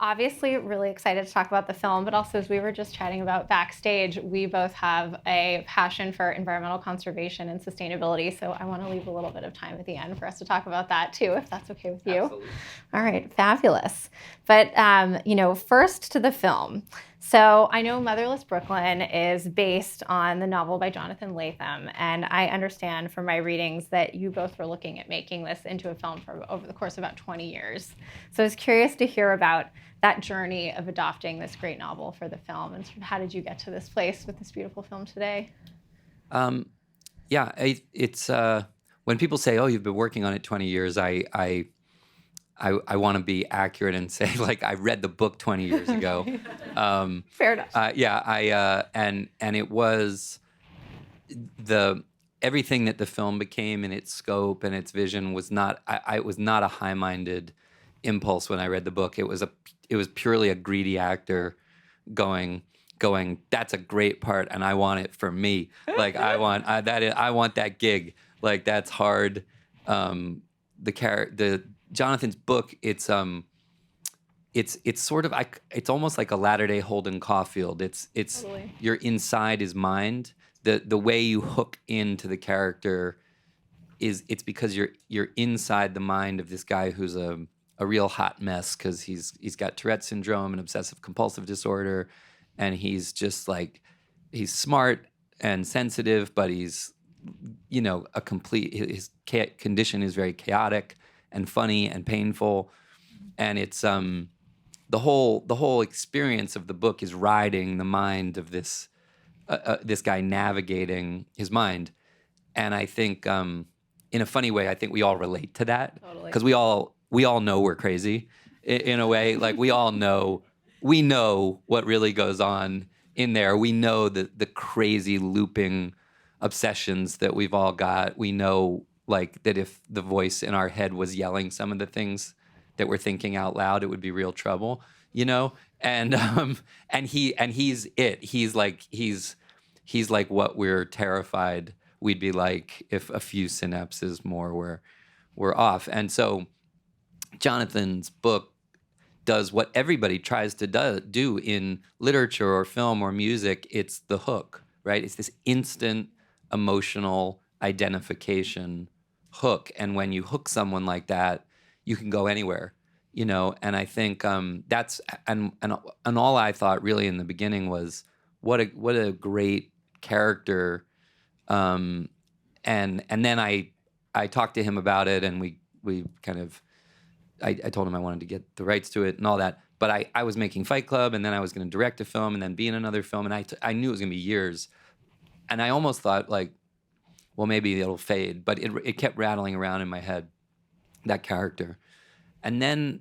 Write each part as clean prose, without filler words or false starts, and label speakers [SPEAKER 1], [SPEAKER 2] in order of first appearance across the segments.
[SPEAKER 1] obviously really excited to talk about the film, but also as we were just chatting about backstage, we both have a passion for environmental conservation and sustainability. So I want to leave a little bit of time at the end for us to talk about that too, if that's okay with you.
[SPEAKER 2] Absolutely.
[SPEAKER 1] All right, fabulous. But, first to the film. So I know Motherless Brooklyn is based on the novel by Jonathan Latham, and I understand from my readings that you both were looking at making this into a film for over the course of about 20 years. So I was curious to hear about that journey of adopting this great novel for the film, and sort of how did you get to this place with this beautiful film today?
[SPEAKER 2] It's when people say, "Oh, you've been working on it 20 years," I want to be accurate and say, like, I read the book 20 years ago.
[SPEAKER 1] Fair enough.
[SPEAKER 2] And it was everything that the film became in its scope and its vision was not. It was not a high-minded impulse when I read the book. It was purely a greedy actor going. That's a great part, and I want it for me. Like I want that gig. Like that's hard. Jonathan's book, it's sort of it's almost like a latter-day Holden Caulfield. It's
[SPEAKER 1] Totally.
[SPEAKER 2] You're inside his mind. The way you hook into the character it's because you're inside the mind of this guy who's a real hot mess because he's got Tourette syndrome and obsessive compulsive disorder, and he's just like he's smart and sensitive, but he's his condition is very chaotic and funny and painful, and it's the whole experience of the book is riding the mind of this guy navigating his mind, and I think in a funny way I think we all relate to that because we all know we're crazy in a way. Like we know what really goes on in there. We know the crazy looping obsessions that we've all got. We know like that if the voice in our head was yelling some of the things that we're thinking out loud, it would be real trouble, And he's it. He's like what we're terrified we'd be like if a few synapses more were off. And so Jonathan's book does what everybody tries to do in literature or film or music. It's the hook, right? It's this instant emotional identification hook, and when you hook someone like that, you can go anywhere, And I think that's and all I thought really in the beginning was what a great character, and then I talked to him about it, and we kind of I told him I wanted to get the rights to it and all that, but I was making Fight Club, and then I was going to direct a film and then be in another film, and I knew it was going to be years, and I almost thought like, well, maybe it'll fade, but it kept rattling around in my head, that character. And then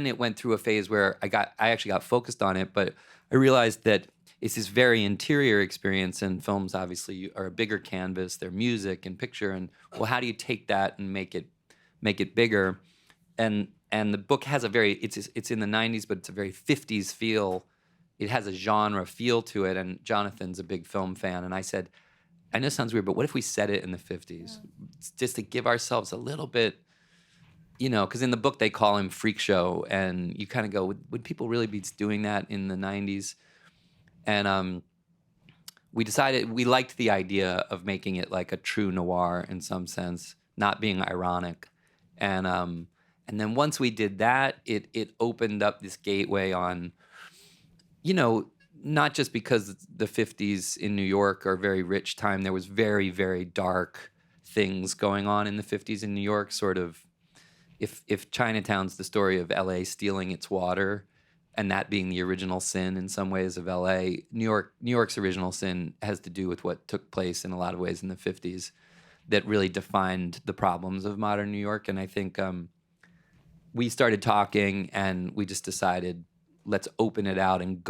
[SPEAKER 2] it went through a phase where I actually got focused on it, but I realized that it's this very interior experience, and films obviously are a bigger canvas, they're music and picture, and well, how do you take that and make it bigger? And the book has it's in the 90s, but it's a very 50s feel. It has a genre feel to it, and Jonathan's a big film fan, and I said, I know it sounds weird, but what if we set it in the 50s? Yeah. Just to give ourselves a little bit, because in the book they call him Freak Show, and you kind of go, would people really be doing that in the 90s? And we decided we liked the idea of making it like a true noir in some sense, not being ironic. And then once we did that, it opened up this gateway on, not just because the 50s in New York are a very rich time. There was very, very dark things going on in the 50s in New York, sort of, if Chinatown's the story of LA stealing its water and that being the original sin in some ways of LA, New York's original sin has to do with what took place in a lot of ways in the 50s that really defined the problems of modern New York. And I think we started talking, and we just decided, let's open it out and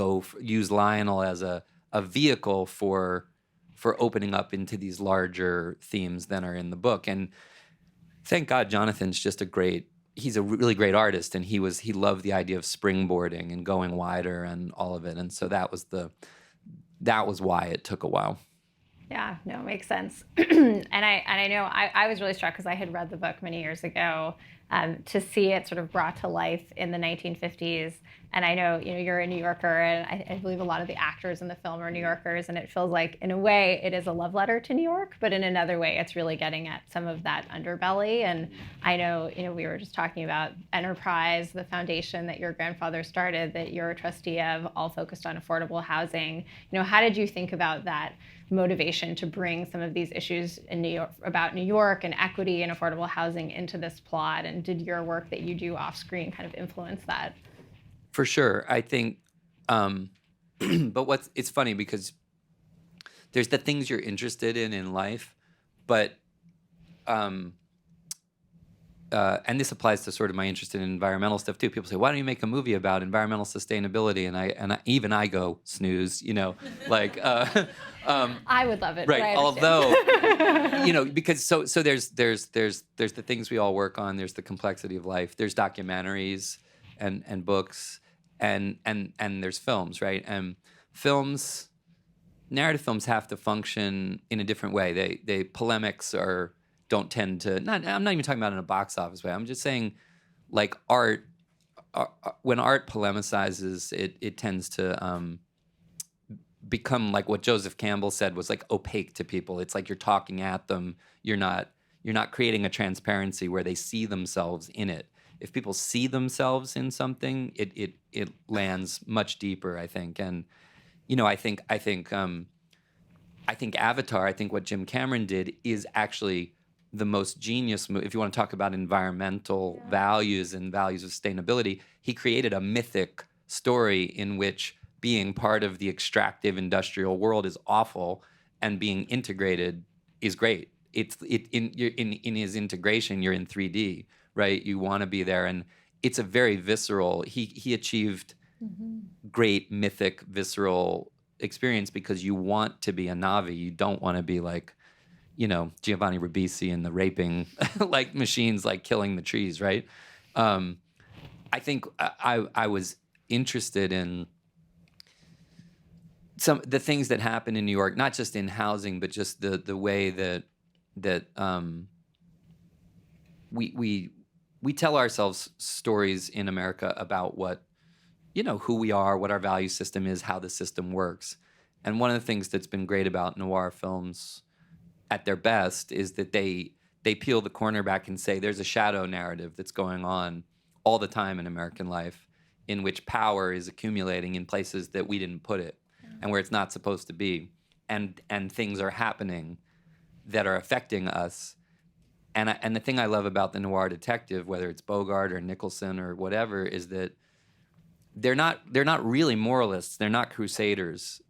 [SPEAKER 2] use Lionel as a vehicle for opening up into these larger themes than are in the book. And thank God Jonathan's just he's a really great artist, and he loved the idea of springboarding and going wider and all of it. And so that was why it took a while.
[SPEAKER 1] Yeah, no, it makes sense. And I know I was really struck because I had read the book many years ago, to see it sort of brought to life in the 1950s. And I know, you're a New Yorker, and I believe a lot of the actors in the film are New Yorkers, and it feels like, in a way, it is a love letter to New York, but in another way, it's really getting at some of that underbelly. And I know, we were just talking about Enterprise, the foundation that your grandfather started, that you're a trustee of, all focused on affordable housing. How did you think about that motivation to bring some of these issues in New York, about New York and equity and affordable housing, into this plot? And did your work that you do off screen kind of influence that?
[SPEAKER 2] For sure. I think, but it's funny because there's the things you're interested in life, but, and this applies to sort of my interest in environmental stuff too. People say, why don't you make a movie about environmental sustainability? And even I go, snooze, like,
[SPEAKER 1] I would love it.
[SPEAKER 2] Right. Although, because so there's the things we all work on. There's the complexity of life. There's documentaries and books and there's films, right? And narrative films have to function in a different way. They polemics don't tend to, I'm not even talking about in a box office way. I'm just saying, like, art, when art polemicizes, it tends to become like what Joseph Campbell said was like opaque to people. It's like you're talking at them. You're not creating a transparency where they see themselves in it. If people see themselves in something, it lands much deeper, I think. And I think Avatar, I think what Jim Cameron did is actually the most genius move. If you want to talk about environmental values and values of sustainability, he created a mythic story in which being part of the extractive industrial world is awful and being integrated is great. In his integration, you're in 3D, right? You want to be there, and it's a very visceral. He achieved great mythic visceral experience because you want to be a Navi. You don't want to be like, Giovanni Ribisi and the raping like machines, like killing the trees, right? I think I was interested in the things that happen in New York, not just in housing, but just the way that we tell ourselves stories in America about what, who we are, what our value system is, how the system works. And one of the things that's been great about noir films at their best is that they peel the corner back and say there's a shadow narrative that's going on all the time in American life, in which power is accumulating in places that we didn't put it and where it's not supposed to be. And things are happening that are affecting us. And the thing I love about the noir detective, whether it's Bogart or Nicholson or whatever, is that they're not really moralists. They're not crusaders.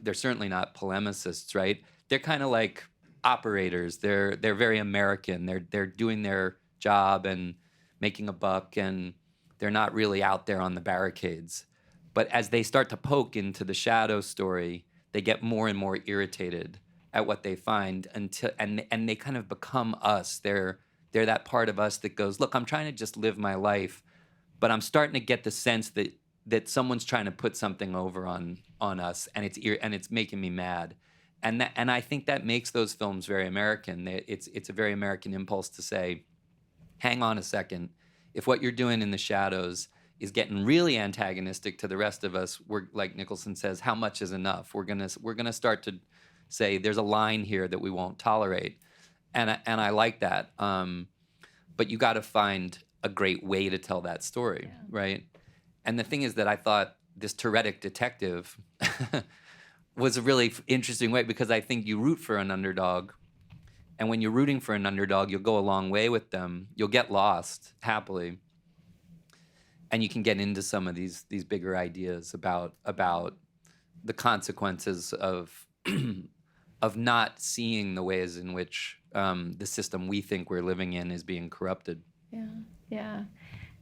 [SPEAKER 2] They're certainly not polemicists, right? They're kind of like operators. They're very American. They're doing their job and making a buck, and they're not really out there on the barricades. But as they start to poke into the shadow story, they get more and more irritated at what they find and they kind of become us. They're that part of us that goes, look, I'm trying to just live my life, but I'm starting to get the sense that someone's trying to put something over on us, and it's making me mad. And I think that makes those films very American. It's a very American impulse to say, hang on a second, if what you're doing in the shadows is getting really antagonistic to the rest of us, we're, like Nicholson says, how much is enough? We're gonna start to say there's a line here that we won't tolerate, and I like that. But you got to find a great way to tell that story, right? And the thing is that I thought this Tourettic detective was a really interesting way, because I think you root for an underdog, and when you're rooting for an underdog, you'll go a long way with them. You'll get lost happily, and you can get into some of these bigger ideas about the consequences of of not seeing the ways in which the system we think we're living in is being corrupted.
[SPEAKER 1] Yeah.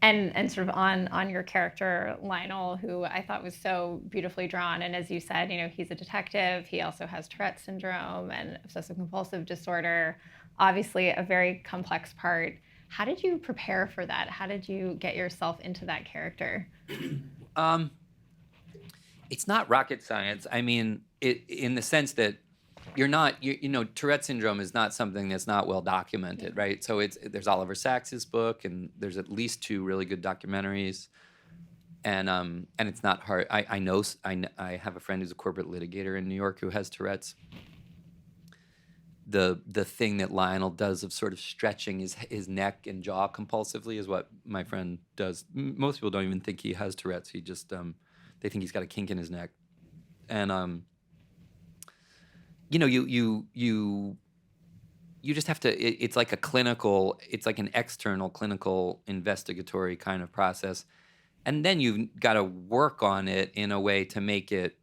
[SPEAKER 1] And sort of on your character, Lionel, who I thought was so beautifully drawn. And as you said, he's a detective. He also has Tourette syndrome and obsessive compulsive disorder. Obviously a very complex part. How did you prepare for that? How did you get yourself into that character?
[SPEAKER 2] It's not rocket science. I mean, in the sense that Tourette syndrome is not something that's not well documented, right? So there's Oliver Sacks's book, and there's at least 2 really good documentaries, and it's not hard. I have a friend who's a corporate litigator in New York who has Tourette's. The thing that Lionel does of sort of stretching his neck and jaw compulsively is what my friend does. Most people don't even think he has Tourette's. He just they think he's got a kink in his neck, and you just have to. It's like it's like an external clinical investigatory kind of process, and then you've got to work on it in a way to make it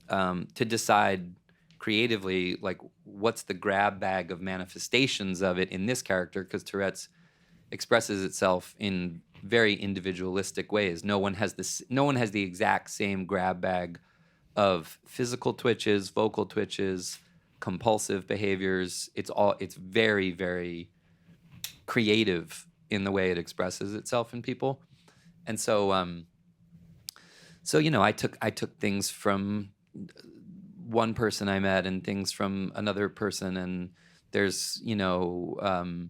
[SPEAKER 2] to decide creatively, like, what's the grab bag of manifestations of it in this character, because Tourette's expresses itself in very individualistic ways. No one has the exact same grab bag of physical twitches, vocal twitches, compulsive behaviors. It's very, very creative in the way it expresses itself in people. And so I took things from one person I met and things from another person, and there's the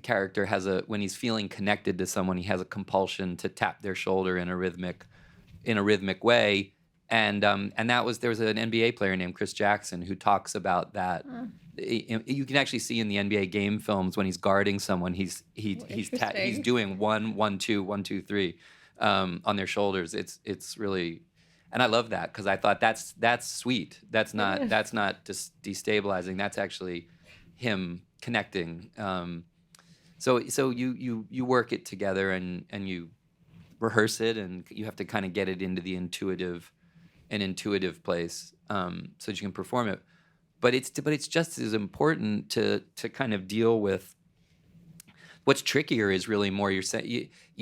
[SPEAKER 2] character when he's feeling connected to someone, he has a compulsion to tap their shoulder in a rhythmic way, and there was an NBA player named Chris Jackson who talks about that. You can actually see in the NBA game films when he's guarding someone, he's doing 1 1 2 1 2 3 on their shoulders. It's really. And I love that, because I thought that's sweet. That's not destabilizing. That's actually him connecting. So you work it together, and you rehearse it, and you have to kind of get it into the intuitive place, so that you can perform it. But it's just as important to kind of deal with. What's trickier is really more you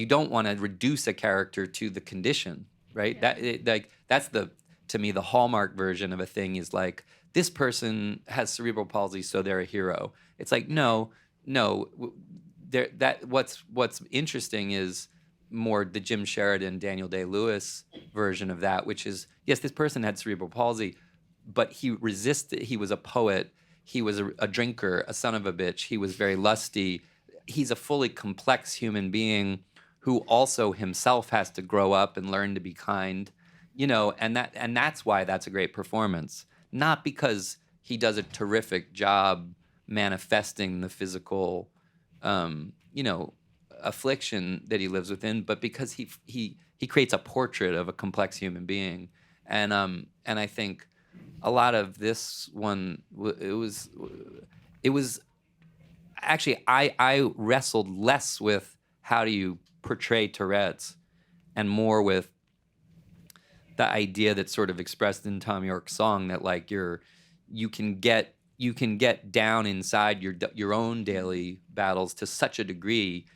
[SPEAKER 2] don't want to reduce a character to the condition. Right? Yeah. That's to me, the hallmark version of a thing is like, this person has cerebral palsy, so they're a hero. It's like, no. What's interesting is more the Jim Sheridan, Daniel Day-Lewis version of that, which is, yes, this person had cerebral palsy, but he resisted. He was a poet. He was a drinker, a son of a bitch. He was very lusty. He's a fully complex human being who also himself has to grow up and learn to be kind, and that's why that's a great performance. Not because he does a terrific job manifesting the physical, affliction that he lives within, but because he creates a portrait of a complex human being, and I think a lot of this one, it was actually I wrestled less with how do you portray Tourette's, and more with the idea that's sort of expressed in Tom York's song, that like you can get down inside your own daily battles to such a degree,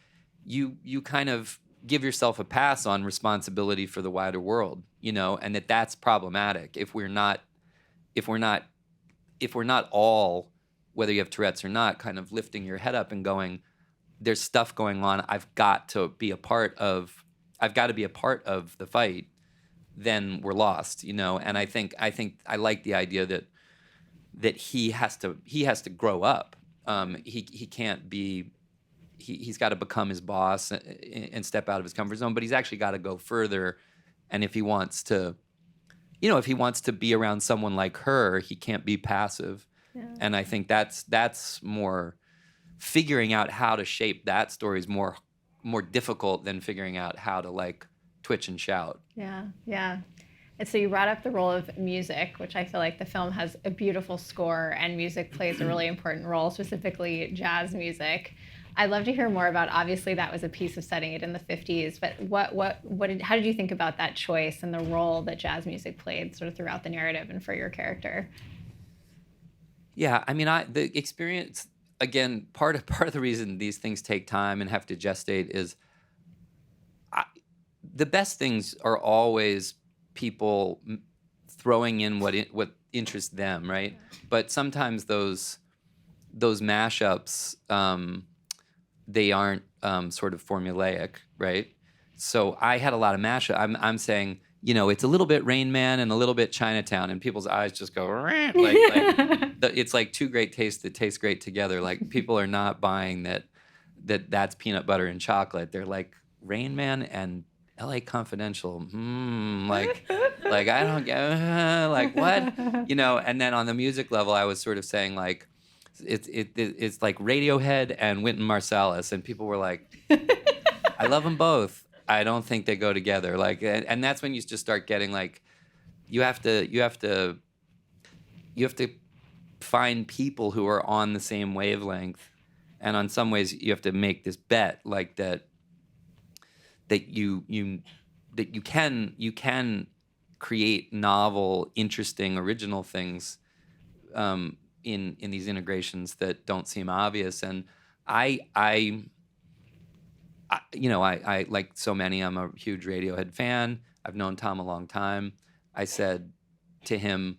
[SPEAKER 2] you kind of give yourself a pass on responsibility for the wider world, and that's problematic if we're not all, whether you have Tourette's or not, kind of lifting your head up and going, there's stuff going on. I've got to be a part of the fight. Then we're lost, And I think I like the idea that he has to grow up. He can't be. He's got to become his boss and step out of his comfort zone. But he's actually got to go further. And if he wants to be around someone like her, he can't be passive. Yeah. And I think that's more. Figuring out how to shape that story is more difficult than figuring out how to like twitch and shout.
[SPEAKER 1] Yeah. And so you brought up the role of music, which I feel like the film has a beautiful score, and music plays a really important role, specifically jazz music. I'd love to hear more about, obviously that was a piece of setting it in the 50s, but how did you think about that choice and the role that jazz music played sort of throughout the narrative and for your character?
[SPEAKER 2] Yeah, I mean, the experience. Again, part of the reason these things take time and have to gestate is the best things are always people throwing in what interests them, right? But sometimes those mashups, they aren't sort of formulaic, right? So I had a lot of mashup. I'm saying, you know, it's a little bit Rain Man and a little bit Chinatown, and people's eyes just go, it's like two great tastes that taste great together. Like, people are not buying that's peanut butter and chocolate. They're like, Rain Man and LA Confidential, like I don't get, like, what, you know? And then on the music level, I was sort of saying, like, it's like Radiohead and Wynton Marsalis, and people were like, I love them both. I don't think they go together. Like, and that's when you just start getting, like, you have to find people who are on the same wavelength, and on some ways you have to make this bet, like, that you can create novel, interesting, original things in these integrations that don't seem obvious. And I you know, I like so many, I'm a huge Radiohead fan. I've known Tom a long time. I said to him,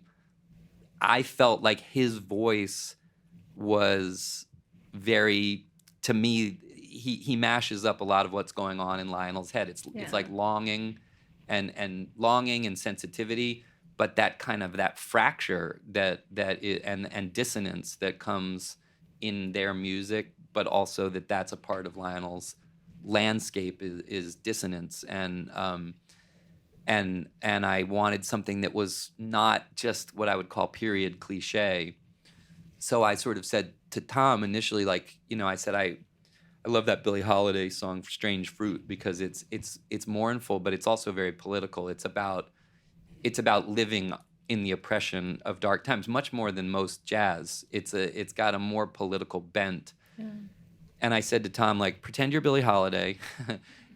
[SPEAKER 2] I felt like his voice was very, to me, he mashes up a lot of what's going on in Lionel's head. It's like longing and sensitivity, but that kind of that fracture and dissonance that comes in their music, but also that's a part of Lionel's landscape is dissonance. And I wanted something that was not just what I would call period cliche. So I sort of said to Tom initially, like, you know, I said, I love that Billie Holiday song Strange Fruit, because it's mournful, but it's also very political. It's about living in the oppression of dark times, much more than most jazz. It's got a more political bent. Yeah. And I said to Tom, like, pretend you're Billie Holiday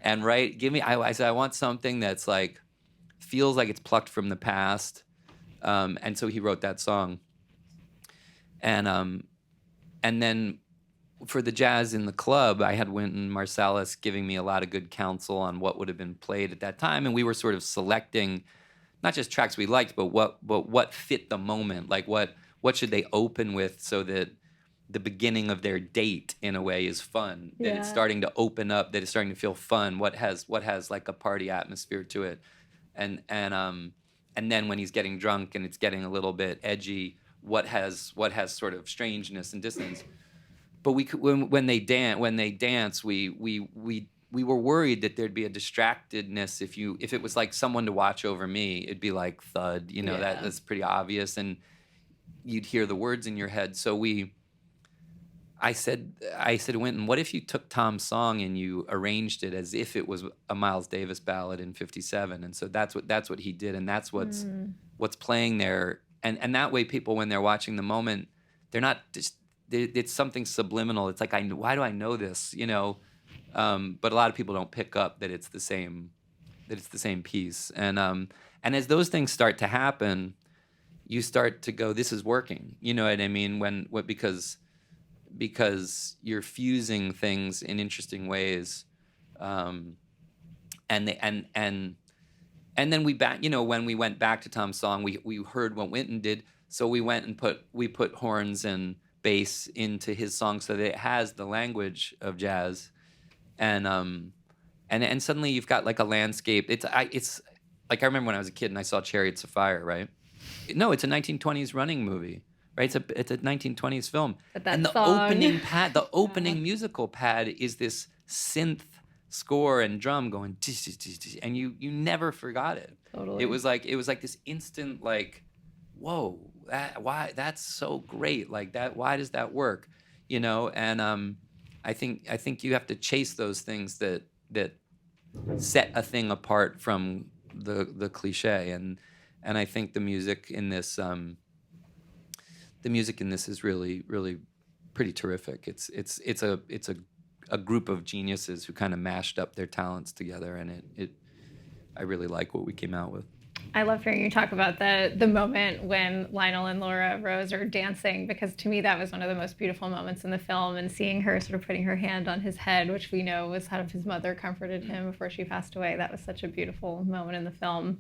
[SPEAKER 2] and I said, I want something that's like, feels like it's plucked from the past. And so he wrote that song. And then for the jazz in the club, I had Wynton Marsalis giving me a lot of good counsel on what would have been played at that time. And we were sort of selecting not just tracks we liked, but what fit the moment. Like, what should they open with so that the beginning of their date in a way is fun, that it's starting to open up, that it's starting to feel fun, what has like a party atmosphere to it. And then when he's getting drunk and it's getting a little bit edgy, what has sort of strangeness and dissonance. But when they dance, we were worried that there'd be a distractedness if it was like someone to watch over me, it'd be like thud, you know, that's pretty obvious, and you'd hear the words in your head. So I said to Wynton, what if you took Tom's song and you arranged it as if it was a Miles Davis ballad in '57? And so that's what he did, and that's what's playing there. And that way, people, when they're watching the moment, they're not just, it's something subliminal. It's like, why do I know this? You know, but a lot of people don't pick up that it's the same piece. And as those things start to happen, you start to go, this is working. You know what I mean? Because you're fusing things in interesting ways, and then when we went back to Tom's song, we heard what Wynton did, so we went and put horns and bass into his song so that it has the language of jazz, and suddenly you've got like a landscape. It's like, I remember when I was a kid and I saw Chariots of Fire, right? No, it's a 1920s running movie. Right, it's a 1920s film, and the opening musical pad is this synth score and drum going, and you never forgot it. Totally, it was like this instant, like, whoa, that's so great, like that. Why does that work, you know? And I think you have to chase those things that set a thing apart from the cliche, and I think the music in this. The music in this is really, really pretty terrific. It's a group of geniuses who kind of mashed up their talents together, and I really like what we came out with.
[SPEAKER 1] I love hearing you talk about the moment when Lionel and Laura Rose are dancing, because to me that was one of the most beautiful moments in the film, and seeing her sort of putting her hand on his head, which we know was how his mother comforted him before she passed away. That was such a beautiful moment in the film.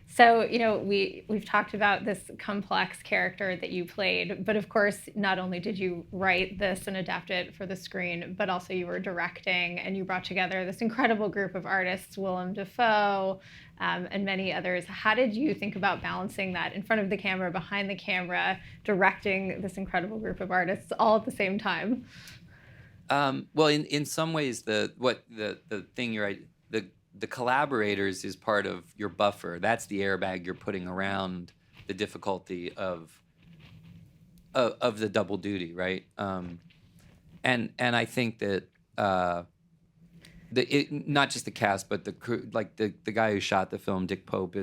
[SPEAKER 1] So, you know, we've talked about this complex character that you played, but of course, not only did you write this and adapt it for the screen, but also you were directing, and you brought together this incredible group of artists: Willem Dafoe, and many others. How did you think about balancing that in front of the camera, behind the camera, directing this incredible group of artists all at the same time?
[SPEAKER 2] Well, in some ways, the thing you're right, the collaborators is part of your buffer. That's the airbag you're putting around the difficulty of the double duty, right? And I think that not just the cast, but the crew, like the guy who shot the film, Dick Pope,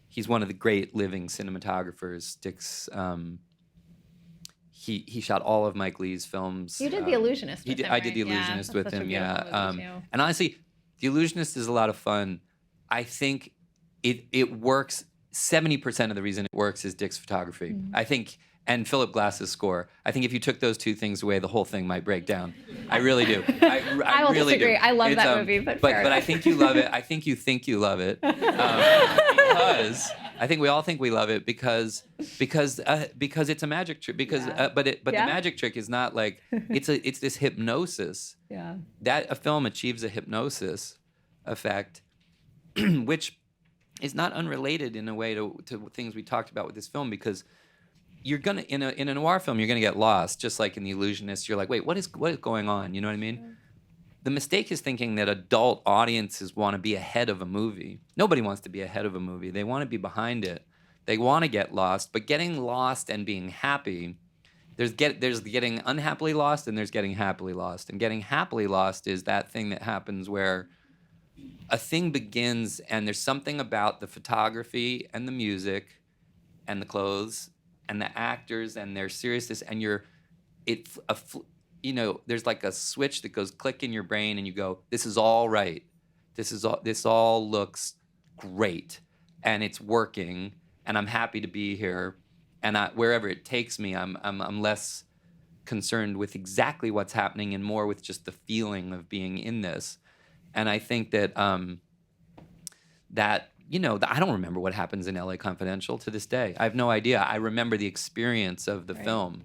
[SPEAKER 2] he's one of the great living cinematographers. Dick's he shot all of Mike Leigh's films.
[SPEAKER 1] You did The Illusionist with him,
[SPEAKER 2] I did The
[SPEAKER 1] right?
[SPEAKER 2] Illusionist with him, yeah.
[SPEAKER 1] Movie too.
[SPEAKER 2] And honestly, The Illusionist is a lot of fun. I think it works. 70% of the reason it works is Dick's photography.
[SPEAKER 1] Mm-hmm.
[SPEAKER 2] I think, and Philip Glass's score. I think if you took those two things away, the whole thing might break down. I really do. I
[SPEAKER 1] will
[SPEAKER 2] really
[SPEAKER 1] disagree.
[SPEAKER 2] do.
[SPEAKER 1] I love that movie, but
[SPEAKER 2] I think you love it. I think you love it because I think we all think we love it because it's a magic trick. But the magic trick is not like it's this hypnosis.
[SPEAKER 1] Yeah.
[SPEAKER 2] That a film achieves a hypnosis effect, which is not unrelated in a way to things we talked about with this film, because you're gonna in a noir film you're gonna get lost, just like in The Illusionist. You're like, wait, what is going on? You know what I mean? Yeah. The mistake is thinking that adult audiences want to be ahead of a movie. Nobody wants to be ahead of a movie. They want to be behind it. They want to get lost, but getting lost and being happy, there's getting unhappily lost and there's getting happily lost. And getting happily lost is that thing that happens where a thing begins and there's something about the photography and the music and the clothes and the actors and their seriousness, and there's like a switch that goes click in your brain and you go, this is all right. This all looks great and it's working and I'm happy to be here, and wherever it takes me, I'm less concerned with exactly what's happening and more with just the feeling of being in this. And I think that I don't remember what happens in LA Confidential to this day. I have no idea. I remember the experience of the film,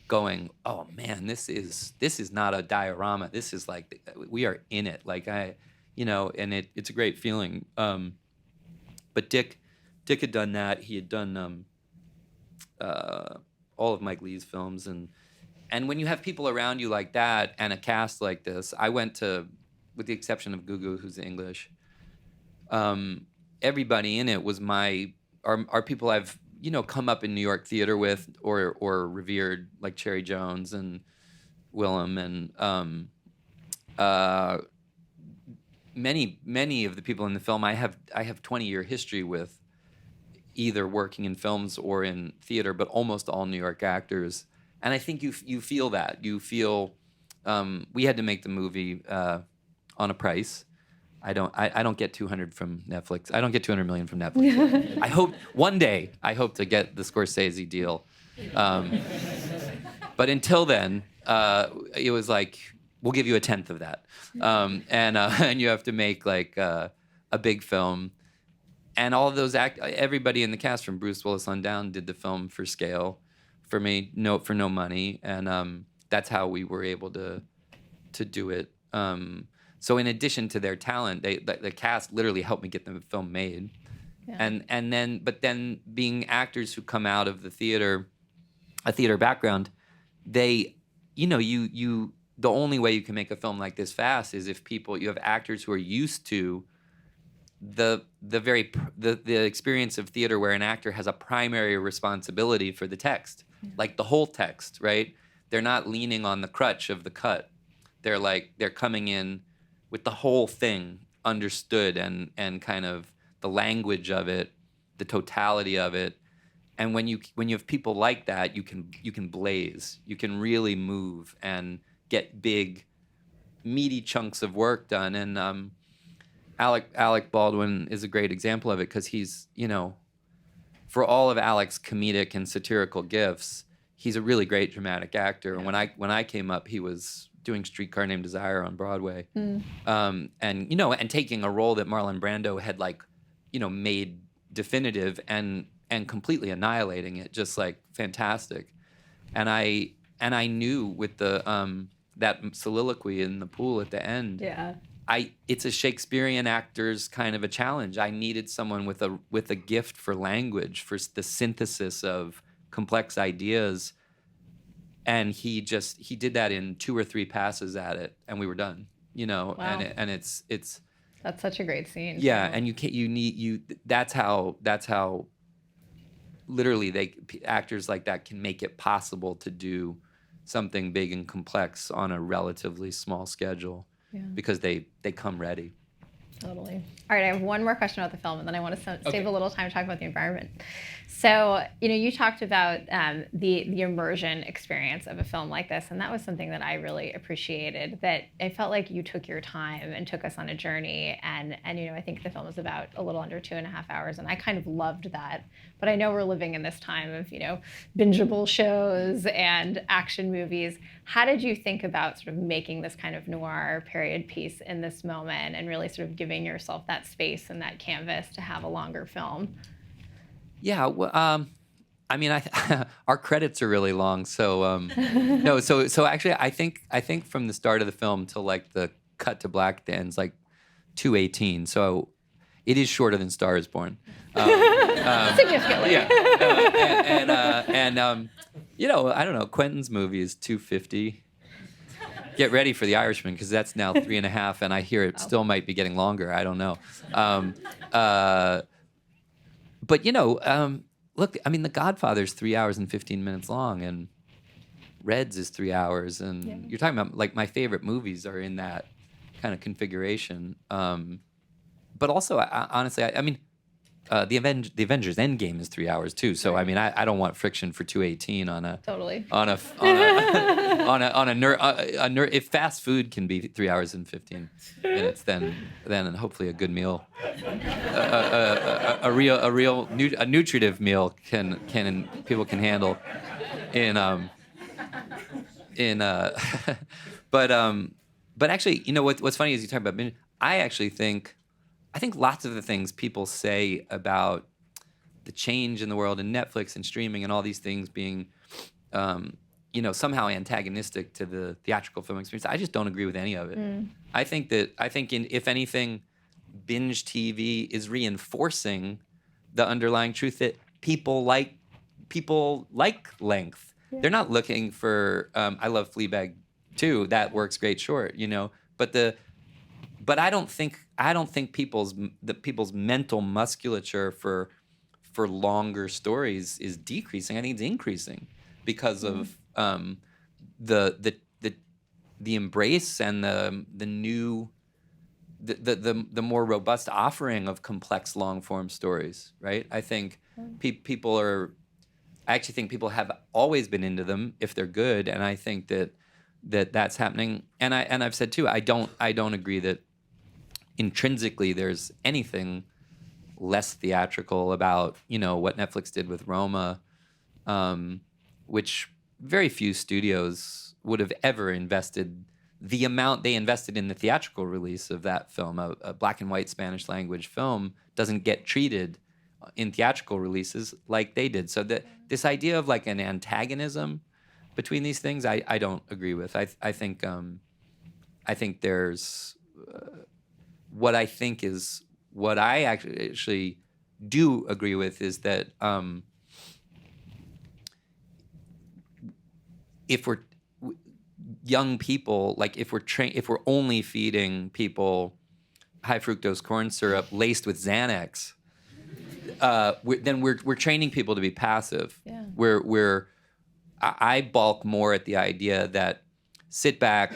[SPEAKER 2] going, oh man, this is not a diorama. This is like we are in it. Like and it's a great feeling. But Dick had done that. He had done all of Mike Leigh's films, and when you have people around you like that and a cast like this, I went to, with the exception of Gugu, who's English, everybody in it was are people I've come up in New York theater with or revered, like Cherry Jones and Willem, and many of the people in the film I have 20-year history with, either working in films or in theater, but almost all New York actors. And I think you feel that. You feel we had to make the movie on a price. I don't get 200 from Netflix. I don't get 200 million from Netflix. I hope one day to get the Scorsese deal. But until then, it was like, we'll give you 1/10 of that. And you have to make like a big film. And all of those everybody in the cast from Bruce Willis on down did the film for scale, for me, for no money. And that's how we were able to do it. So in addition to their talent, the cast literally helped me get the film made. Yeah. But then being actors who come out of a theater background, the only way you can make a film like this fast is if you have actors who are used to the experience of theater, where an actor has a primary responsibility for the text, like the whole text, right? They're not leaning on the crutch of the cut. They're coming in with the whole thing understood and kind of the language of it, the totality of it. And when you have people like that, you can blaze. You can really move and get big, meaty chunks of work done. And Alec Baldwin is a great example of it, because he's, for all of Alec's comedic and satirical gifts, he's a really great dramatic actor. And when I came up, he was doing Streetcar Named Desire on Broadway, and taking a role that Marlon Brando had made definitive and completely annihilating it, just like fantastic. And I knew with the that soliloquy in the pool at the end, it's a Shakespearean actor's kind of a challenge. I needed someone with a gift for language, for the synthesis of complex ideas, and he did that in 2 or 3 passes at it, and we were done.
[SPEAKER 1] Wow.
[SPEAKER 2] And it's
[SPEAKER 1] That's such a great scene.
[SPEAKER 2] yeah,
[SPEAKER 1] too.
[SPEAKER 2] and that's how literally actors like that can make it possible to do something big and complex on a relatively small schedule.
[SPEAKER 1] Yeah.
[SPEAKER 2] Because they come ready.
[SPEAKER 1] Totally. All right, I have one more question about the film, and then I want to save
[SPEAKER 2] Okay.
[SPEAKER 1] a little time to talk about the environment. So, you talked about the immersion experience of a film like this, and that was something that I really appreciated. That I felt like you took your time and took us on a journey, and I think the film is about a little under 2.5 hours, and I kind of loved that. But I know we're living in this time of bingeable shows and action movies. How did you think about sort of making this kind of noir period piece in this moment, and really sort of giving yourself that space and that canvas to have a longer film?
[SPEAKER 2] Yeah, well, I mean, our credits are really long, so no. So actually, I think from the start of the film till like the cut to black at the end's like 2:18. So it is shorter than Star is Born.
[SPEAKER 1] Significantly.
[SPEAKER 2] Yeah, and I don't know. Quentin's movie is 2:50. Get ready for The Irishman, because that's now 3.5, and I hear it still might be getting longer. I don't know. But look, I mean, The Godfather's 3 hours and 15 minutes long, and Reds is 3 hours, and you're talking about like my favorite movies are in that kind of configuration. But also, honestly, I mean, the Avengers Endgame is 3 hours too. So I mean, I don't want friction for 2:18 on a
[SPEAKER 1] Totally.
[SPEAKER 2] If fast food can be 3 hours and 15 minutes, then hopefully a good meal, a nutritive meal can people can handle but actually, what's funny is you talk about binge. I think lots of the things people say about the change in the world and Netflix and streaming and all these things being, somehow antagonistic to the theatrical film experience. I just don't agree with any of it. I think if anything, binge TV is reinforcing the underlying truth that people like length. Yeah. They're not looking for. I love Fleabag too. That works great short, But I don't think people's mental musculature for longer stories is decreasing. I think it's increasing because of the embrace and the new the more robust offering of complex long form stories. Right? I think people are. I actually think people have always been into them if they're good, and I think that's happening. And I've said too. I don't agree that intrinsically there's anything less theatrical about what Netflix did with Roma, which very few studios would have ever invested the amount they invested in the theatrical release of that film. A black and white Spanish language film doesn't get treated in theatrical releases like they did. So this idea of like an antagonism between these things, I don't agree with. I think there's what I actually do agree with is that if we're young people, like if we're only feeding people high fructose corn syrup laced with Xanax, then we're training people to be passive. Yeah. I balk more at the idea that sit back,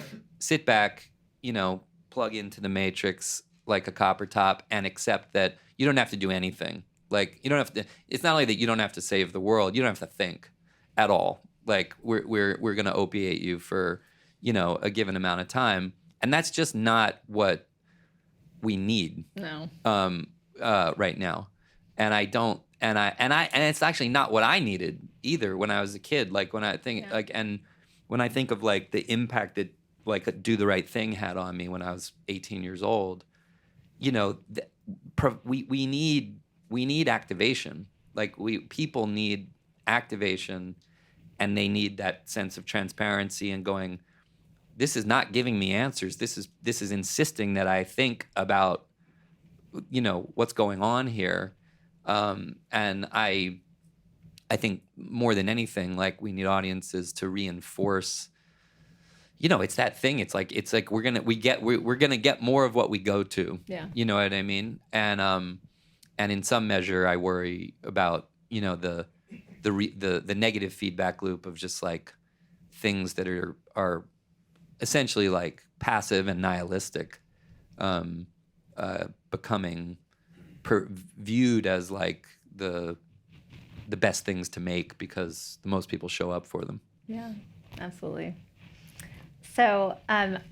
[SPEAKER 2] plug into the matrix like a copper top and accept that you don't have to do anything. Like you don't have to. It's not only that you don't have to save the world. You don't have to think at all. Like we're going to opiate you for a given amount of time, and that's just not what we need. No. Right now, and I don't. And it's actually not what I needed either when I was a kid. Like when I think when I think of like the impact that like Do the Right Thing had on me when I was 18 years old, we need activation. Like people need activation, and they need that sense of transparency and going, this is not giving me answers. This is insisting that I think about, what's going on here. And I think more than anything, like, we need audiences to reinforce. It's that thing. It's like we're gonna get more of what we go to.
[SPEAKER 1] Yeah.
[SPEAKER 2] You know what I mean? And in some measure, I worry about the negative feedback loop of just like things that are essentially like passive and nihilistic, becoming viewed as like the best things to make because the most people show up for them.
[SPEAKER 1] Yeah, absolutely. So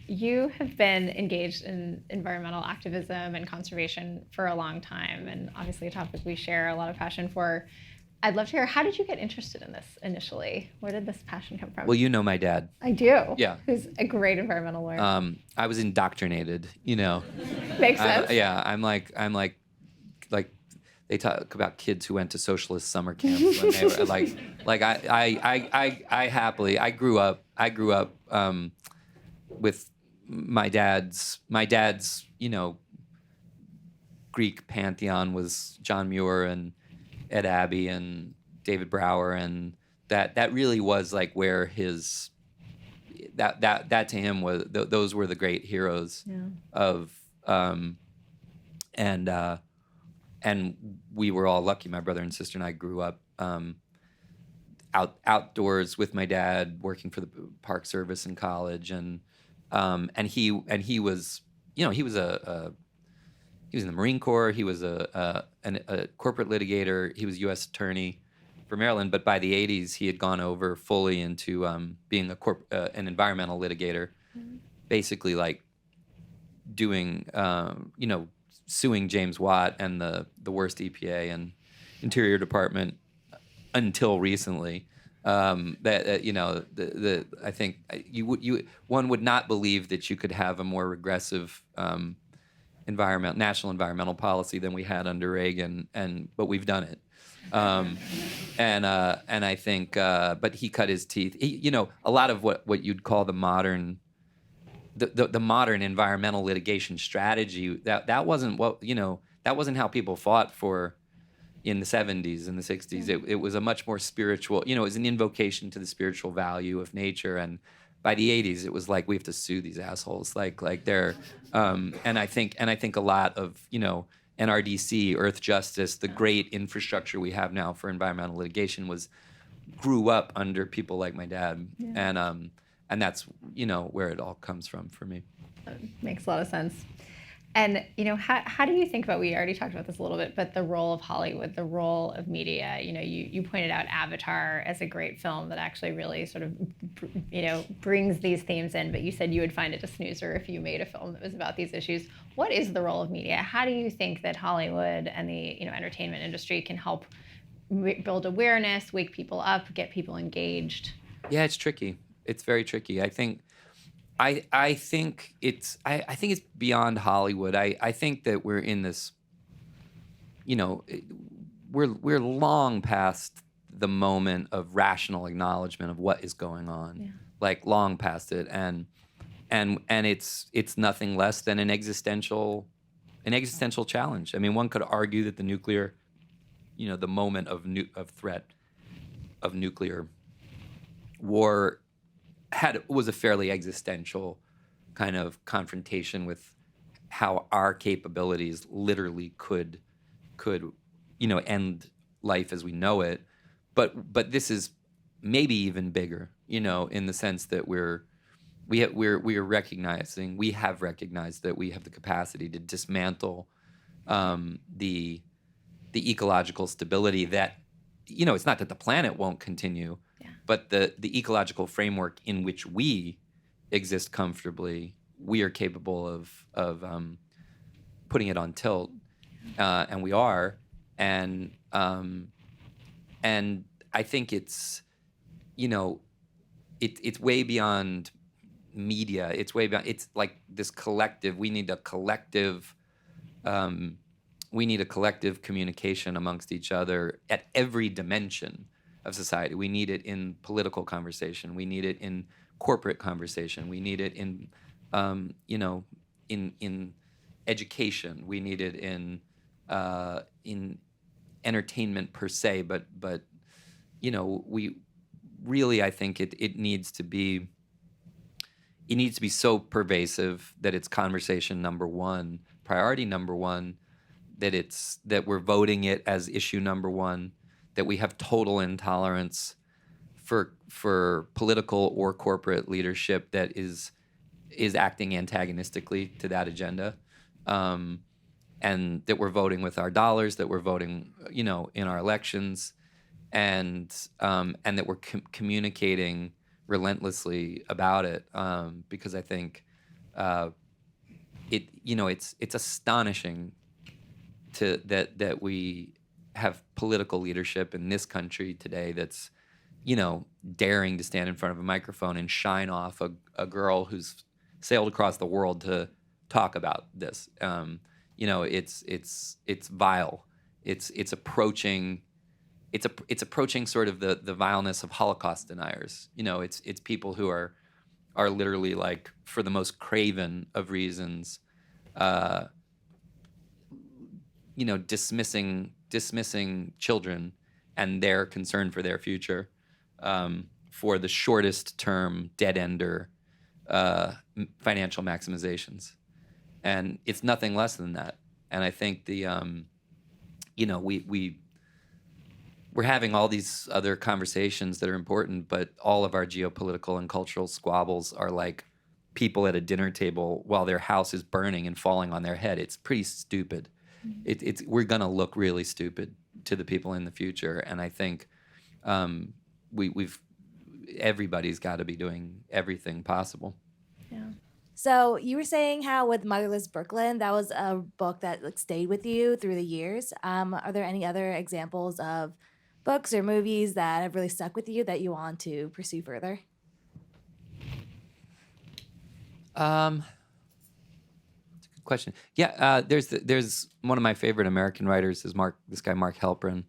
[SPEAKER 1] you have been engaged in environmental activism and conservation for a long time, and obviously a topic we share a lot of passion for. I'd love to hear, how did you get interested in this initially? Where did this passion come from?
[SPEAKER 2] Well, you know my dad.
[SPEAKER 1] I do.
[SPEAKER 2] Yeah.
[SPEAKER 1] Who's a great environmental lawyer.
[SPEAKER 2] I was indoctrinated,
[SPEAKER 1] Makes sense.
[SPEAKER 2] Yeah, I'm like they talk about kids who went to socialist summer camps when they were I happily grew up with my dad's Greek pantheon was John Muir and Ed Abbey and David Brower, and that really was like where his that to him was those were the great heroes of and we were all lucky. My brother and sister and I grew up outdoors with my dad, working for the Park Service in college, and he was he was in the Marine Corps. He was a corporate litigator. He was U.S. attorney for Maryland. But by the 80s, he had gone over fully into being an environmental litigator, basically like doing suing James Watt and the worst EPA and Interior Department until recently. I think one would not believe that you could have a more regressive national environmental policy than we had under Reagan, but we've done it. And I think, but he cut his teeth. A lot of what you'd call the modern environmental litigation strategy, that wasn't that wasn't how people fought for in the 70s and the 60s. It was a much more spiritual, it was an invocation to the spiritual value of nature. And by the 80s, it was like, we have to sue these assholes. Like they're, and I think a lot of, NRDC, Earth Justice, the great infrastructure we have now for environmental litigation grew up under people like my dad. Yeah. And that's, where it all comes from for me.
[SPEAKER 1] Makes a lot of sense. And, how do you think about, we already talked about this a little bit, but the role of Hollywood, the role of media? You pointed out Avatar as a great film that actually really sort of, brings these themes in, but you said you would find it a snoozer if you made a film that was about these issues. What is the role of media? How do you think that Hollywood and the, entertainment industry can help build awareness, wake people up, get people engaged?
[SPEAKER 2] Yeah, it's tricky. It's very tricky. I think it's beyond Hollywood. I think that we're in this, we're long past the moment of rational acknowledgement of what is going on, like long past it, and it's nothing less than an existential challenge. I mean, one could argue that the nuclear, the moment of threat of nuclear war was a fairly existential kind of confrontation with how our capabilities literally could end life as we know it. But this is maybe even bigger, in the sense that we have recognized that we have the capacity to dismantle the ecological stability that, it's not that the planet won't continue, but the ecological framework in which we exist comfortably, we are capable of putting it on tilt, and we are, and I think it's it's way beyond media. It's way beyond. It's like this collective. We need a collective. We need a collective communication amongst each other at every dimension of society. We need it in political conversation. We need it in corporate conversation. We need it in, in education. We need it in entertainment per se. But we really, I think it needs to be. It needs to be so pervasive that it's conversation number one, priority number one, that we're voting it as issue number one, that we have total intolerance for political or corporate leadership that is acting antagonistically to that agenda, and that we're voting with our dollars, that we're voting, in our elections, and that we're communicating relentlessly about it, because I think it's astonishing that we have political leadership in this country today that's daring to stand in front of a microphone and shine off a girl who's sailed across the world to talk about this. It's vile. It's approaching. It's approaching sort of the vileness of Holocaust deniers. It's people who are literally, like, for the most craven of reasons, dismissing children and their concern for their future, for the shortest term dead ender financial maximizations, and it's nothing less than that. And I think we're having all these other conversations that are important, but all of our geopolitical and cultural squabbles are like people at a dinner table while their house is burning and falling on their head. It's pretty stupid. We're gonna look really stupid to the people in the future, and I think everybody's got to be doing everything possible.
[SPEAKER 1] Yeah.
[SPEAKER 3] So you were saying how with Motherless Brooklyn, that was a book that stayed with you through the years. Are there any other examples of books or movies that have really stuck with you that you want to pursue further?
[SPEAKER 2] That's a good question. Yeah, there's one of my favorite American writers is this guy Mark Halperin,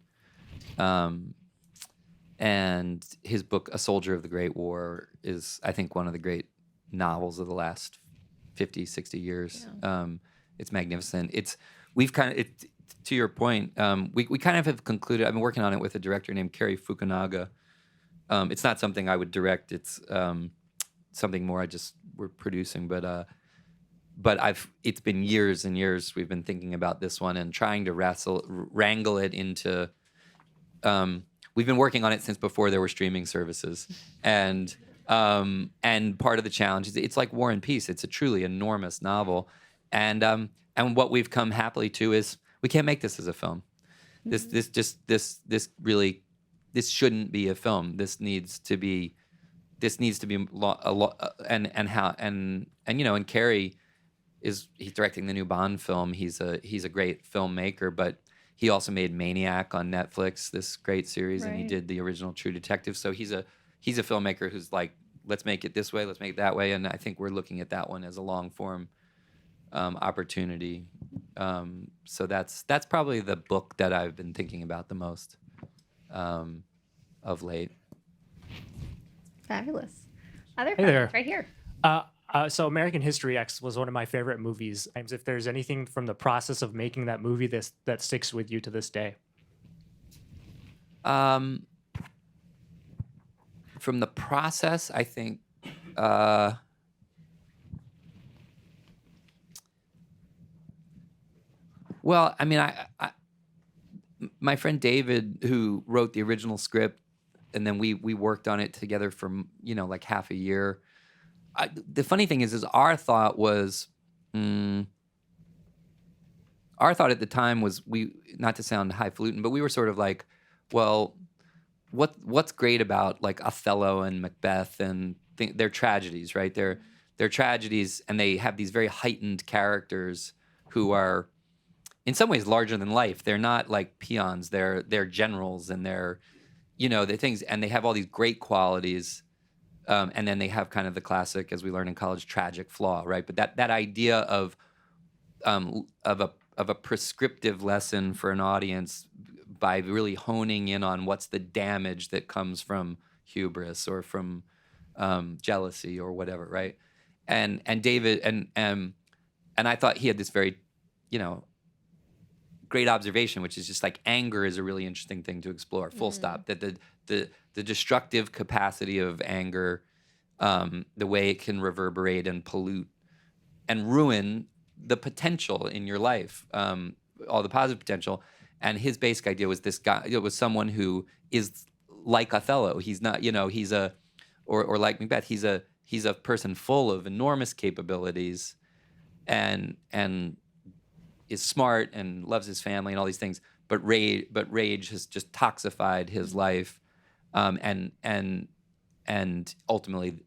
[SPEAKER 2] and his book A Soldier of the Great War is, I think, one of the great novels of the last 50, 60 years.
[SPEAKER 1] Yeah.
[SPEAKER 2] It's magnificent. To your point, we kind of have concluded. I've been working on it with a director named Cary Fukunaga. It's not something I would direct. It's something more we're producing. But it's been years and years we've been thinking about this one and trying to wrangle it into. We've been working on it since before there were streaming services, and part of the challenge is it's like War and Peace. It's a truly enormous novel, and what we've come happily to is we can't make this as a film. This shouldn't be a film. This needs to be a lot. And Cary he's directing the new Bond film. He's a great filmmaker, but he also made Maniac on Netflix, this great series, and he
[SPEAKER 1] Right.
[SPEAKER 2] did the original True Detective. So he's a filmmaker who's like, let's make it this way, let's make it that way, and I think we're looking at that one as a long form opportunity. So that's probably the book that I've been thinking about the most of late.
[SPEAKER 1] Fabulous. Other
[SPEAKER 4] Hey there.
[SPEAKER 1] questions right here.
[SPEAKER 4] So American History X was one of my favorite movies. If there's anything from the process of making that movie that sticks with you to this day.
[SPEAKER 2] From the process, I think well, I mean, I my friend David, who wrote the original script, and then we worked on it together for like half a year. The funny thing is our thought was, our thought at the time was, not to sound highfalutin, but we were sort of like, well, what's great about like Othello and Macbeth and they're tragedies, right? They're tragedies, and they have these very heightened characters who are, in some ways, larger than life. They're not like peons. They're generals, and they're things, and they have all these great qualities. And then they have kind of the classic, as we learn in college, tragic flaw, right? But that idea of a prescriptive lesson for an audience by really honing in on what's the damage that comes from hubris or from jealousy or whatever, right? And David and I thought he had this very, great observation, which is just like anger is a really interesting thing to explore. Full stop. That the destructive capacity of anger, the way it can reverberate and pollute and ruin the potential in your life, all the positive potential. And his basic idea was this guy. It was someone who is like Othello. He's not, he's or like Macbeth. He's a person full of enormous capabilities, and is smart and loves his family and all these things. But rage has just toxified his life, and ultimately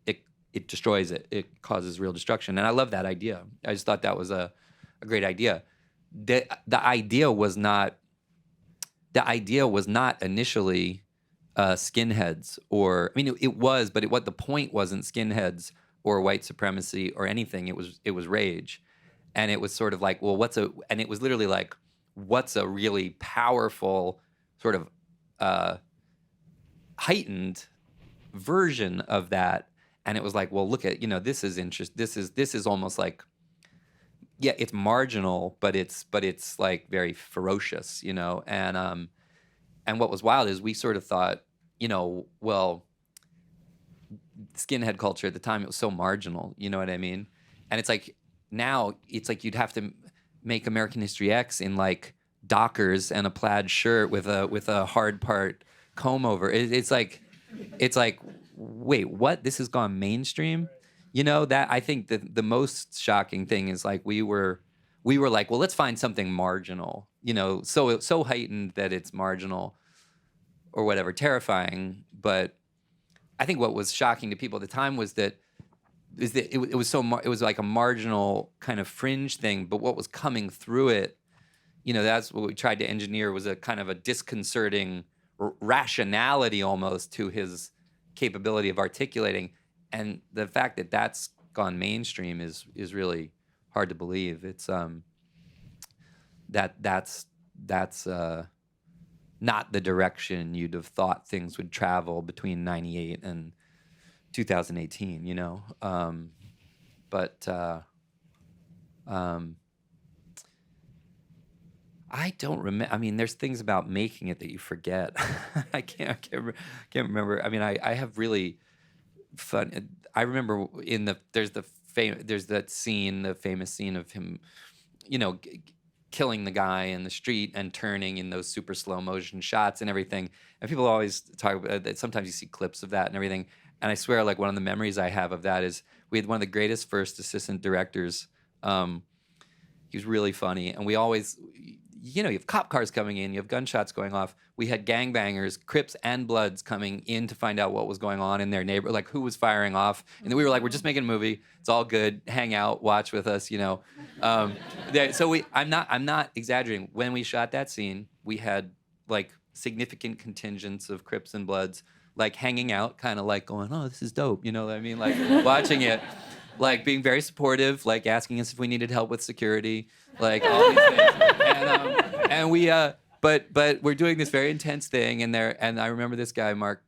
[SPEAKER 2] it destroys it. It causes real destruction. And I love that idea. I just thought that was a great idea. The idea was not initially skinheads, or it was, but what the point wasn't skinheads or white supremacy or anything. It was rage, and it was sort of like, well, and it was literally like, what's a really powerful sort of heightened version of that? And it was like, well, look at, this is interest. This is almost like, yeah, it's marginal, but it's like very ferocious, And what was wild is we sort of thought, well, skinhead culture at the time, it was so marginal, you know what I mean? And it's like, now it's like you'd have to make American History X in like Dockers and a plaid shirt with a hard part comb over. It's like, wait, what? This has gone mainstream? That I think the most shocking thing is like we were like, well, let's find something marginal, so heightened that it's marginal or whatever, terrifying. But I think what was shocking to people at the time was that it was like a marginal kind of fringe thing, but what was coming through it, that's what we tried to engineer, was a kind of a disconcerting rationality almost to his capability of articulating. And the fact that that's gone mainstream is really hard to believe. It's that's not the direction you'd have thought things would travel between 98 and 2018, but I don't remember. There's things about making it that you forget. I can't remember. I have really fun. I remember there's that scene, the famous scene of him, killing the guy in the street and turning in those super slow motion shots and everything. And people always talk about that. Sometimes you see clips of that and everything. And I swear, like, one of the memories I have of that is we had one of the greatest first assistant directors. He was really funny. And we always, you have cop cars coming in, you have gunshots going off. We had gangbangers, Crips and Bloods coming in to find out what was going on in their neighborhood, like who was firing off. And then we were like, we're just making a movie. It's all good. Hang out, watch with us, So I'm not exaggerating. When we shot that scene, we had like significant contingents of Crips and Bloods, like hanging out, kind of like going, oh, this is dope. You know what I mean? Like watching it, like being very supportive, like asking us if we needed help with security, like all these things. And we, but we're doing this very intense thing, and I remember this guy, Mark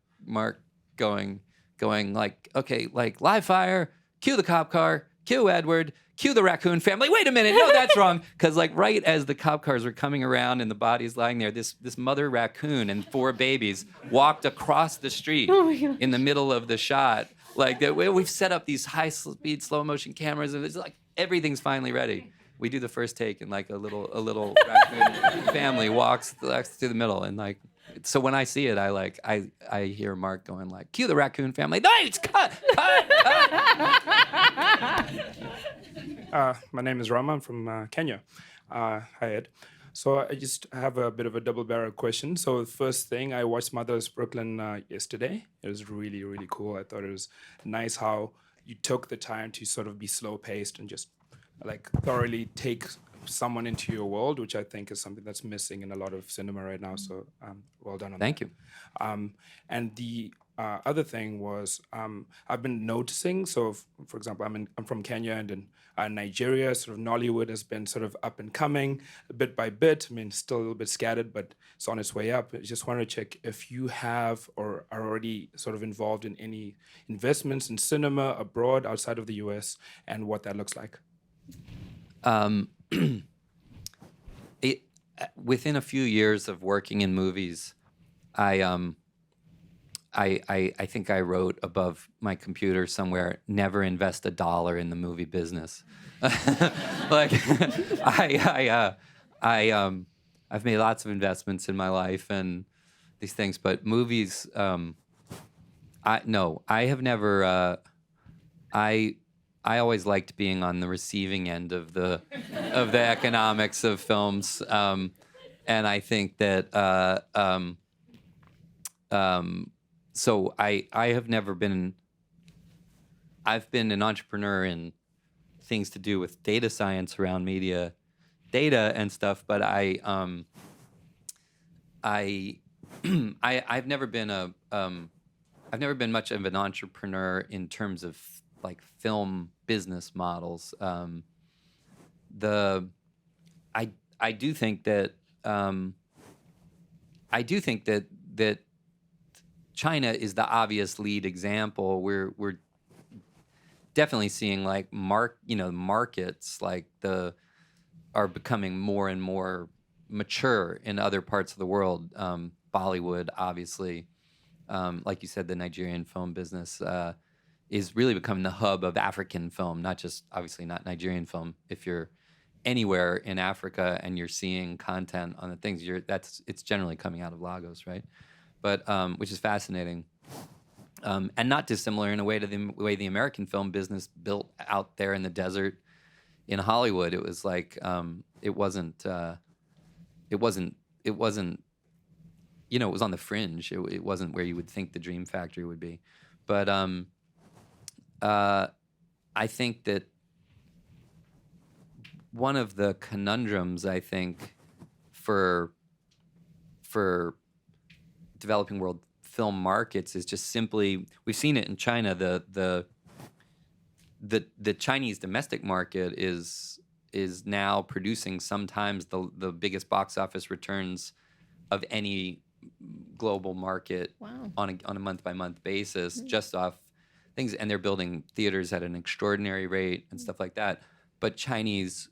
[SPEAKER 2] going like, okay, like live fire, cue the cop car, cue Edward, cue the raccoon family. Wait a minute, no, that's wrong. Because like right as the cop cars were coming around and the bodies lying there, this mother raccoon and 4 babies walked across the street in the middle of the shot. Like we've set up these high-speed, slow-motion cameras, and it's like everything's finally ready. We do the first take, and like a little raccoon family walks through the middle, and like, so when I see it, I hear Mark going like, "Cue the raccoon family!" Nice, cut.
[SPEAKER 5] My name is Rama. I'm from Kenya. Hi, Ed. So I just have a bit of a double-barrel question. So the first thing, I watched Motherless Brooklyn yesterday. It was really, really cool. I thought it was nice how you took the time to sort of be slow-paced and just like thoroughly take someone into your world, which I think is something that's missing in a lot of cinema right now. So well done on that.
[SPEAKER 2] Thank you.
[SPEAKER 5] And other thing was I've been noticing. So, for example, I'm from Kenya, and in Nigeria, sort of Nollywood has been sort of up and coming bit by bit. I mean, still a little bit scattered, but it's on its way up. I just wanted to check if you have or are already sort of involved in any investments in cinema abroad outside of the U.S. and what that looks like.
[SPEAKER 2] Um, within a few years of working in movies, I think I wrote above my computer somewhere, never invest $1 in the movie business. Like, I've made lots of investments in my life and these things, but movies, I have never, I always liked being on the receiving end of the economics of films, and I think that so I have never been. I've been an entrepreneur in things to do with data science around media, data and stuff, but I've never been I've never been much of an entrepreneur in terms of like film business models. I do think that that China is the obvious lead example. We're definitely seeing like markets like are becoming more and more mature in other parts of the world. Bollywood, obviously, like you said, the Nigerian film business is really becoming the hub of African film, not Nigerian film. If you're anywhere in Africa and you're seeing content on the things, it's generally coming out of Lagos, right? But which is fascinating, and not dissimilar in a way to the way the American film business built out there in the desert in Hollywood. It was like it wasn't it was on the fringe. It wasn't where you would think the Dream Factory would be, but I think that one of the conundrums, I think, for developing world film markets is just simply, we've seen it in China. The Chinese domestic market is now producing sometimes the biggest box office returns of any global market.
[SPEAKER 1] Wow.
[SPEAKER 2] on a month by month basis, just off things, and they're building theaters at an extraordinary rate and stuff like that. But Chinese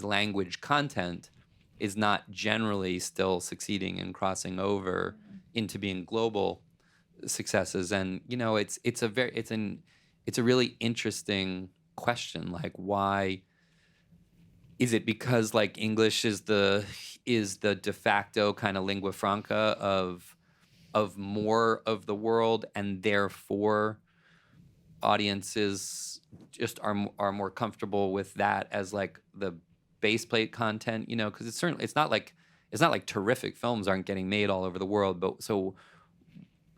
[SPEAKER 2] language content is not generally still succeeding and crossing over into being global successes. And it's a really interesting question. Like, why is it? Because like English is the de facto kind of lingua franca of more of the world, and therefore audiences just are more comfortable with that as like the base plate content, because it's not like terrific films aren't getting made all over the world, but so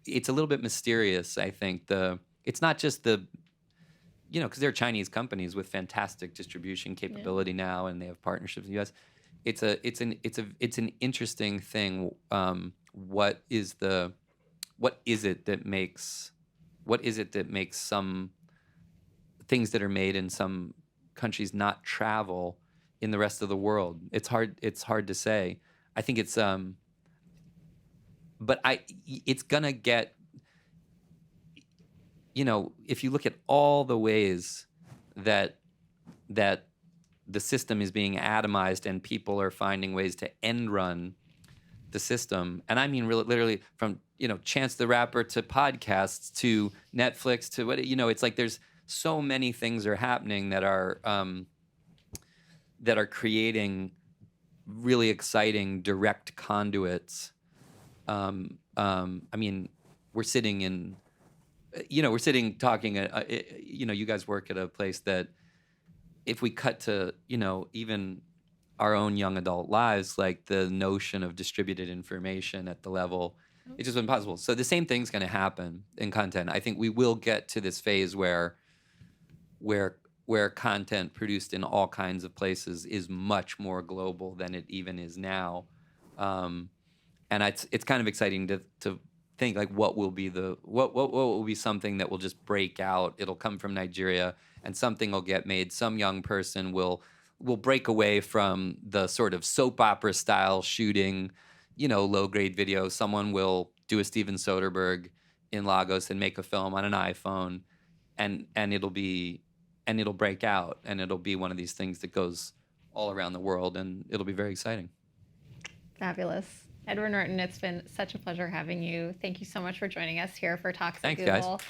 [SPEAKER 2] it's a little bit mysterious. I think it's not just because they're Chinese companies with fantastic distribution capability now, and they have partnerships in the U.S. It's an interesting thing. What is it that makes some things that are made in some countries not travel in the rest of the world? It's hard to say. I think it's gonna get, if you look at all the ways that the system is being atomized and people are finding ways to end run the system, and I mean really, literally from Chance the Rapper to podcasts to Netflix to what it's like. There's so many things are happening that are creating really exciting direct conduits. I mean, we're sitting talking. You guys work at a place that, if we cut to even our own young adult lives, like the notion of distributed information at the level, it's just impossible. So the same thing's going to happen in content. I think we will get to this phase where content produced in all kinds of places is much more global than it even is now, and it's kind of exciting to think like what will be what will be something that will just break out. It'll come from Nigeria, and something will get made. Some young person will break away from the sort of soap opera style shooting, low grade video. Someone will do a Steven Soderbergh in Lagos and make a film on an iPhone, and it'll break out, and it'll be one of these things that goes all around the world, and it'll be very exciting.
[SPEAKER 1] Fabulous. Edward Norton, it's been such a pleasure having you. Thank you so much for joining us here for Talks
[SPEAKER 2] Thanks,
[SPEAKER 1] at
[SPEAKER 2] guys.
[SPEAKER 1] Google.